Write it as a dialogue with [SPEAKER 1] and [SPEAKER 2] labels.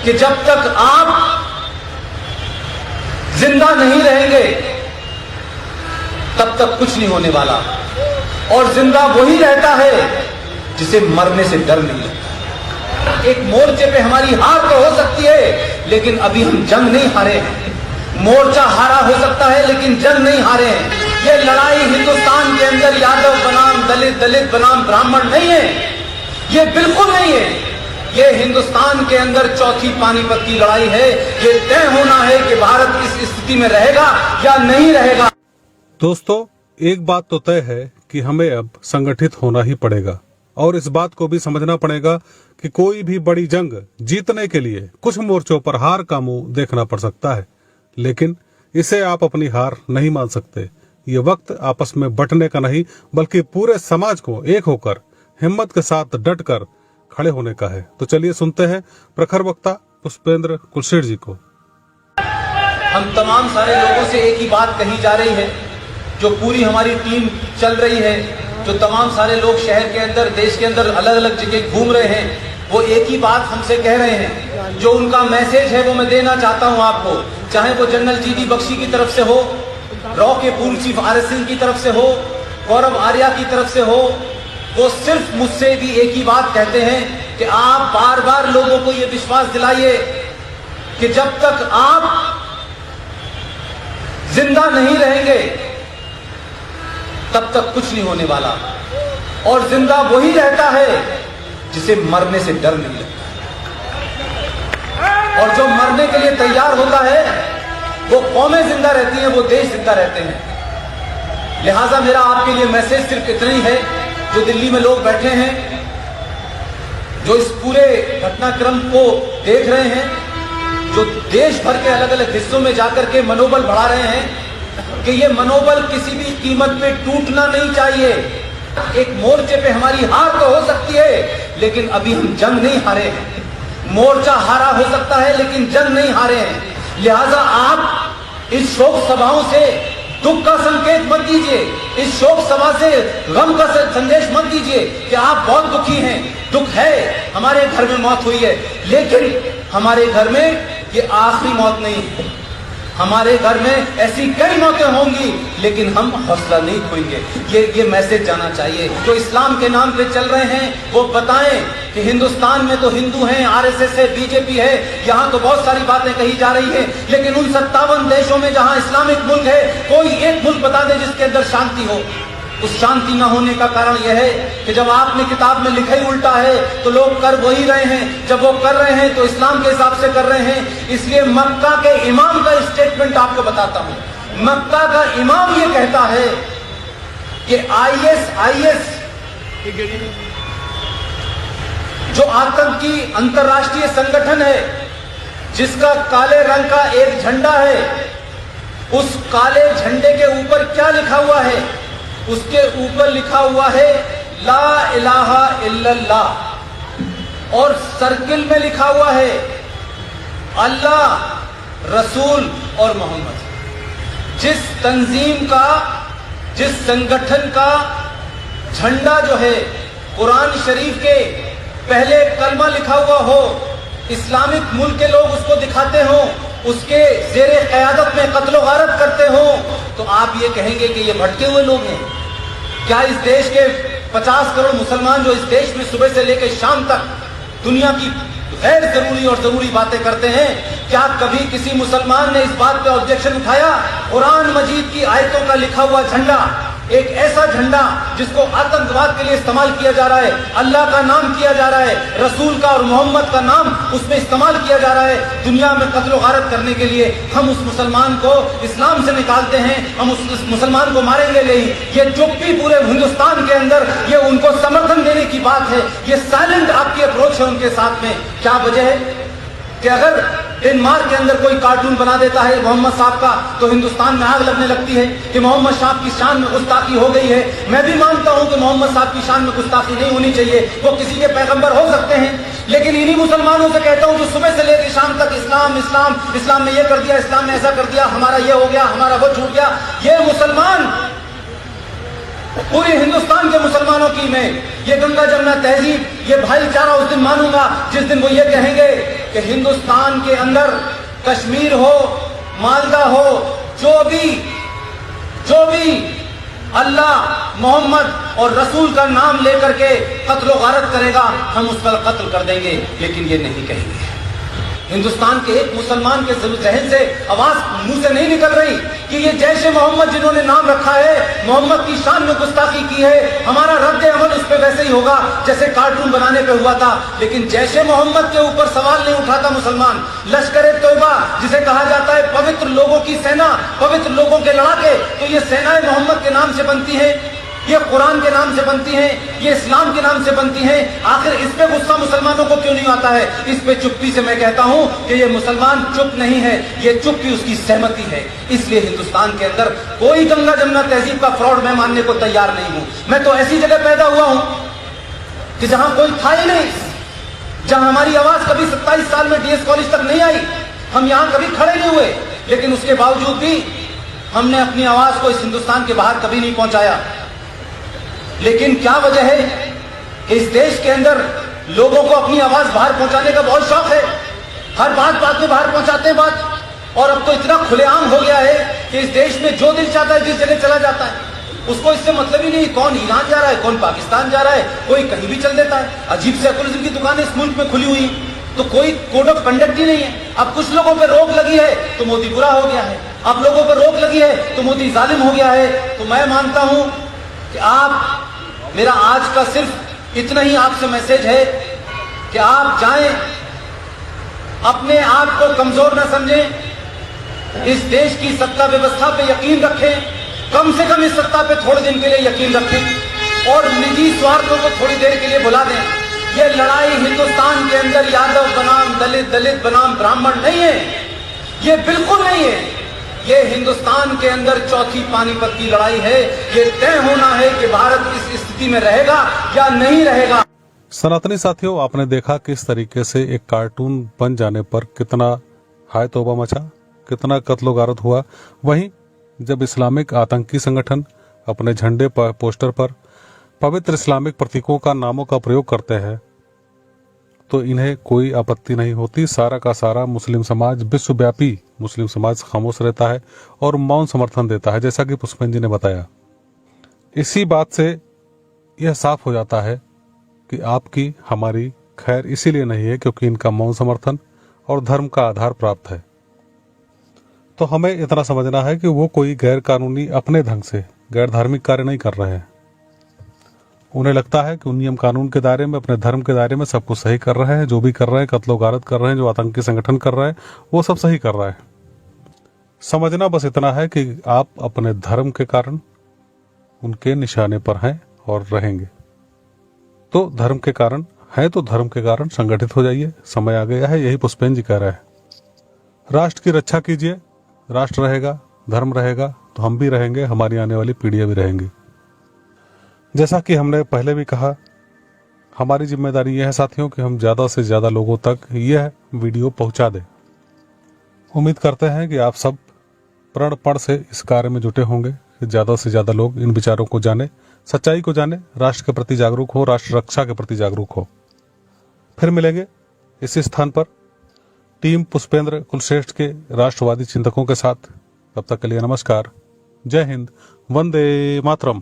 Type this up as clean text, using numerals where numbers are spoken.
[SPEAKER 1] कि जब तक आप जिंदा नहीं रहेंगे तब तक कुछ नहीं होने वाला। और जिंदा वही रहता है जिसे मरने से डर नहीं लगता। एक मोर्चे पे हमारी हार तो हो सकती है, लेकिन अभी हम जंग नहीं हारे हैं। मोर्चा हारा हो सकता है, लेकिन जंग नहीं हारे हैं। ये लड़ाई हिंदुस्तान के अंदर यादव बनाम दलित, दलित बनाम ब्राह्मण नहीं है, ये बिल्कुल नहीं है। ये हिंदुस्तान के अंदर चौथी पानीपत की लड़ाई है। ये तय होना है कि भारत इस स्थिति में रहेगा या नहीं रहेगा।
[SPEAKER 2] दोस्तों, एक बात तो तय है कि हमें अब संगठित होना ही पड़ेगा और इस बात को भी समझना पड़ेगा कि कोई भी बड़ी जंग जीतने के लिए कुछ मोर्चों पर हार का मुंह देखना पड़ सकता है, लेकिन इसे आप अपनी हार नहीं मान सकते। ये वक्त आपस में बंटने का नहीं, बल्कि पूरे समाज को एक होकर हिम्मत के साथ डटकर खड़े होने का है। तो चलिए सुनते हैं प्रखर वक्ता पुष्पेंद्र कुलशेठ जी को।
[SPEAKER 1] हम तमाम सारे लोगों से एक ही बात कही जा रही है, जो पूरी हमारी टीम चल रही है, जो तमाम सारे लोग शहर के अंदर, देश के अंदर अलग अलग जगह घूम रहे हैं, वो एक ही बात हमसे कह रहे हैं। जो उनका मैसेज है वो मैं देना चाहता हूं आपको, चाहे वो जनरल जीडी बख्शी की तरफ से हो, रॉ के पूर्व चीफ आर एस सिंह की तरफ से हो, गौरव आर्या की तरफ से हो, वो सिर्फ मुझसे भी एक ही बात कहते हैं कि आप बार बार लोगों को ये विश्वास दिलाइए कि जब तक आप जिंदा नहीं रहेंगे तब तक कुछ नहीं होने वाला। और जिंदा वही रहता है जिसे मरने से डर नहीं लगता। और जो मरने के लिए तैयार होता है वो कौमें जिंदा रहती हैं, वो देश जिंदा रहते हैं। लिहाजा मेरा आपके लिए मैसेज सिर्फ इतना ही है, जो दिल्ली में लोग बैठे हैं, जो इस पूरे घटनाक्रम को देख रहे हैं, जो देश भर के अलग अलग हिस्सों में जाकर के मनोबल बढ़ा रहे हैं, कि ये मनोबल किसी भी कीमत पे टूटना नहीं चाहिए। एक मोर्चे पे हमारी हार तो हो सकती है, लेकिन अभी हम जंग नहीं हारे हैं। मोर्चा हारा हो सकता है, लेकिन जंग नहीं हारे हैं। लिहाजा आप इस शोक सभाओं से दुख का संकेत मत दीजिए, इस शोक सभा से गम का संदेश मत दीजिए कि आप बहुत दुखी हैं। दुख है, हमारे घर में मौत हुई है, लेकिन हमारे घर में ये आखिरी मौत नहीं है। हमारे घर में ऐसी कई मौतें होंगी, लेकिन हम हौसला नहीं खोएंगे। ये मैसेज जाना चाहिए। जो इस्लाम के नाम पे चल रहे हैं वो बताएं कि हिंदुस्तान में तो हिंदू हैं, आरएसएस है, बीजेपी है, यहाँ तो बहुत सारी बातें कही जा रही है, लेकिन उन 57 देशों में जहाँ इस्लामिक मुल्क है, कोई एक मुल्क बता दे जिसके अंदर शांति हो। उस शांति न होने का कारण यह है कि जब आपने किताब में लिखा ही उल्टा है तो लोग कर वही रहे हैं। जब वो कर रहे हैं तो इस्लाम के हिसाब से कर रहे हैं। इसलिए मक्का के इमाम का स्टेटमेंट आपको बताता हूं। मक्का का इमाम ये कहता है कि आईएस जो आतंकी अंतरराष्ट्रीय संगठन है, जिसका काले रंग का एक झंडा है, उस काले झंडे के ऊपर क्या लिखा हुआ है? उसके ऊपर लिखा हुआ है ला इलाहा इल्लल्लाह, और सर्किल में लिखा हुआ है अल्लाह, रसूल और मोहम्मद। जिस तंजीम का, जिस संगठन का झंडा जो है कुरान शरीफ के पहले कलमा लिखा हुआ हो, इस्लामिक मुल्क के लोग उसको दिखाते हो, उसके ज़ेरे क़यादत में कत्ल गारत करते हो, तो आप ये कहेंगे कि ये भटके हुए लोग हैं। क्या इस देश के 50 करोड़ मुसलमान जो इस देश में सुबह से लेकर शाम तक दुनिया की गैर जरूरी और जरूरी बातें करते हैं, क्या कभी किसी मुसलमान ने इस बात पे ऑब्जेक्शन उठाया? कुरान मजीद की आयतों का लिखा हुआ झंडा, एक ऐसा झंडा जिसको आतंकवाद के लिए इस्तेमाल किया जा रहा है, अल्लाह का नाम किया जा रहा है, रसूल का और मोहम्मद का नाम उसमें इस्तेमाल किया जा रहा है दुनिया में कत्ल गारत करने के लिए। हम उस मुसलमान को इस्लाम से निकालते हैं, हम उस मुसलमान को मारेंगे नहीं। ये चुप्पी पूरे हिंदुस्तान के अंदर, ये उनको समर्थन देने की बात है। ये साइलेंट आपकी अप्रोच है उनके साथ में। क्या वजह है कि अगर डेनमार्क के अंदर कोई कार्टून बना देता है मोहम्मद साहब का, तो हिंदुस्तान में आग लगने लगती है कि मोहम्मद साहब की शान में गुस्ताखी हो गई है। मैं भी मानता हूं कि मोहम्मद साहब की शान में गुस्ताखी नहीं होनी चाहिए, वो किसी के पैगंबर हो सकते हैं, लेकिन इन्हीं मुसलमानों से कहता हूं जो सुबह से लेकर शाम तक इस्लाम इस्लाम इस्लाम में ये कर दिया, इस्लाम में ऐसा कर दिया, हमारा ये हो गया, हमारा वो छूट गया। ये मुसलमान पूरे हिंदुस्तान के मुसलमानों की मैं ये गंगा जमुना तहजीब, ये भाईचारा उस दिन मानूंगा जिस दिन वो ये कहेंगे कि कि हिंदुस्तान के अंदर कश्मीर हो, मालदा हो, जो भी अल्लाह, मोहम्मद और रसूल का नाम लेकर के कत्ल गारत करेगा, हम उसका कत्ल कर देंगे, लेकिन ये नहीं कहेंगे। हिंदुस्तान के एक मुसलमान के जहन से आवाज मुंह से नहीं निकल रही कि ये जैश ए मोहम्मद जिन्होंने नाम रखा है, मोहम्मद की शान में गुस्ताखी की है, हमारा रद्द अमल उस पर वैसे ही होगा जैसे कार्टून बनाने पे हुआ था। लेकिन जैश ए मोहम्मद के ऊपर सवाल नहीं उठाता मुसलमान। लश्कर ए तौबा जिसे कहा जाता है पवित्र लोगों की सेना, पवित्र लोगों के लड़ाके, तो ये सेना मोहम्मद के नाम से बनती है, ये कुरान के नाम से बनती हैं, ये इस्लाम के नाम से बनती हैं। आखिर इस पे गुस्सा मुसलमानों को क्यों नहीं आता है? इस पे चुप्पी से मैं कहता हूं कि ये मुसलमान चुप नहीं है, ये चुप्पी उसकी सहमति है। इसलिए हिंदुस्तान के अंदर कोई गंगा जमुना तहजीब का फ्रॉड मैं मानने को तैयार नहीं हूं। मैं तो ऐसी जगह पैदा हुआ हूं कि जहां कोई था ही नहीं, जहां हमारी आवाज कभी 27 साल में डीएस कॉलेज तक नहीं आई, हम यहां कभी खड़े नहीं हुए, लेकिन उसके बावजूद भी हमने अपनी आवाज को इस हिंदुस्तान के बाहर कभी नहीं पहुंचाया। लेकिन क्या वजह है कि इस देश के अंदर लोगों को अपनी आवाज बाहर पहुंचाने का बहुत शौक है, हर बात में बाहर पहुंचाते हैं बात, और अब तो इतना खुलेआम हो गया है कि इस देश में जो दिल चाहता है जिस जगह चला जाता है, उसको इससे मतलब ही नहीं कौन ईरान जा रहा है, कौन पाकिस्तान जा रहा है, कोई कहीं भी चल देता है। अजीब सेकुलरिज्म की दुकानें इस मुल्क में खुली हुई हैं, तो कोई कोड ऑफ कंडक्ट ही नहीं है। अब कुछ लोगों पर रोक लगी है तो मोदी बुरा हो गया है, अब लोगों पर रोक लगी है तो मोदी जालिम हो गया है। तो मैं मानता हूं कि आप, मेरा आज का सिर्फ इतना ही आपसे मैसेज है कि आप जाएं, अपने आप को कमजोर न समझें, इस देश की सत्ता व्यवस्था पे यकीन रखें, कम से कम इस सत्ता पे थोड़े दिन के लिए यकीन रखें और निजी स्वार्थों को थोड़ी देर के लिए भुला दें। ये लड़ाई हिंदुस्तान के अंदर यादव बनाम दलित, दलित बनाम ब्राह्मण नहीं है, ये बिल्कुल नहीं है। ये हिंदुस्तान के अंदर चौथी पानीपत की लड़ाई है। ये तय होना है कि भारत इस स्थिति में रहेगा या नहीं रहेगा।
[SPEAKER 2] सनातनी साथियों, आपने देखा किस तरीके से एक कार्टून बन जाने पर कितना हाय तौबा मचा, कितना कत्लो गारत हुआ। वहीं जब इस्लामिक आतंकी संगठन अपने झंडे पर, पोस्टर पर पवित्र इस्लामिक प्रतीकों का नामों का प्रयोग करते हैं तो इन्हें कोई आपत्ति नहीं होती। सारा का सारा मुस्लिम समाज, विश्वव्यापी मुस्लिम समाज खामोश रहता है और मौन समर्थन देता है, जैसा कि पुष्पेंद्र जी ने बताया। इसी बात से यह साफ हो जाता है कि आपकी हमारी खैर इसीलिए नहीं है क्योंकि इनका मौन समर्थन और धर्म का आधार प्राप्त है। तो हमें इतना समझना है कि वो कोई गैर कानूनी, अपने ढंग से गैर धार्मिक कार्य नहीं कर रहे हैं। उन्हें लगता है कि नियम कानून के दायरे में, अपने धर्म के दायरे में सब कुछ सही कर रहे हैं। जो भी कर रहे हैं, कत्लो गारत कर रहे हैं, जो आतंकी संगठन कर रहा है, वो सब सही कर रहा है। समझना बस इतना है कि आप अपने धर्म के कारण उनके निशाने पर हैं और रहेंगे। तो धर्म के कारण है तो धर्म के कारण संगठित हो जाइए, समय आ गया है, यही पुष्पेंद्र जी कह रहे हैं। राष्ट्र की रक्षा कीजिए, राष्ट्र रहेगा, धर्म रहेगा तो हम भी रहेंगे, हमारी आने वाली पीढ़ियां भी रहेंगी। जैसा कि हमने पहले भी कहा, हमारी जिम्मेदारी यह है साथियों कि हम ज़्यादा से ज़्यादा लोगों तक यह वीडियो पहुंचा दें। उम्मीद करते हैं कि आप सब प्रणपण से इस कार्य में जुटे होंगे कि ज़्यादा से ज़्यादा लोग इन विचारों को जाने, सच्चाई को जाने, राष्ट्र के प्रति जागरूक हो, राष्ट्र रक्षा के प्रति जागरूक हो। फिर मिलेंगे इसी स्थान पर टीम पुष्पेंद्र कुलश्रेष्ठ के राष्ट्रवादी चिंतकों के साथ। तब तक के लिए नमस्कार, जय हिंद, वंदे मातरम।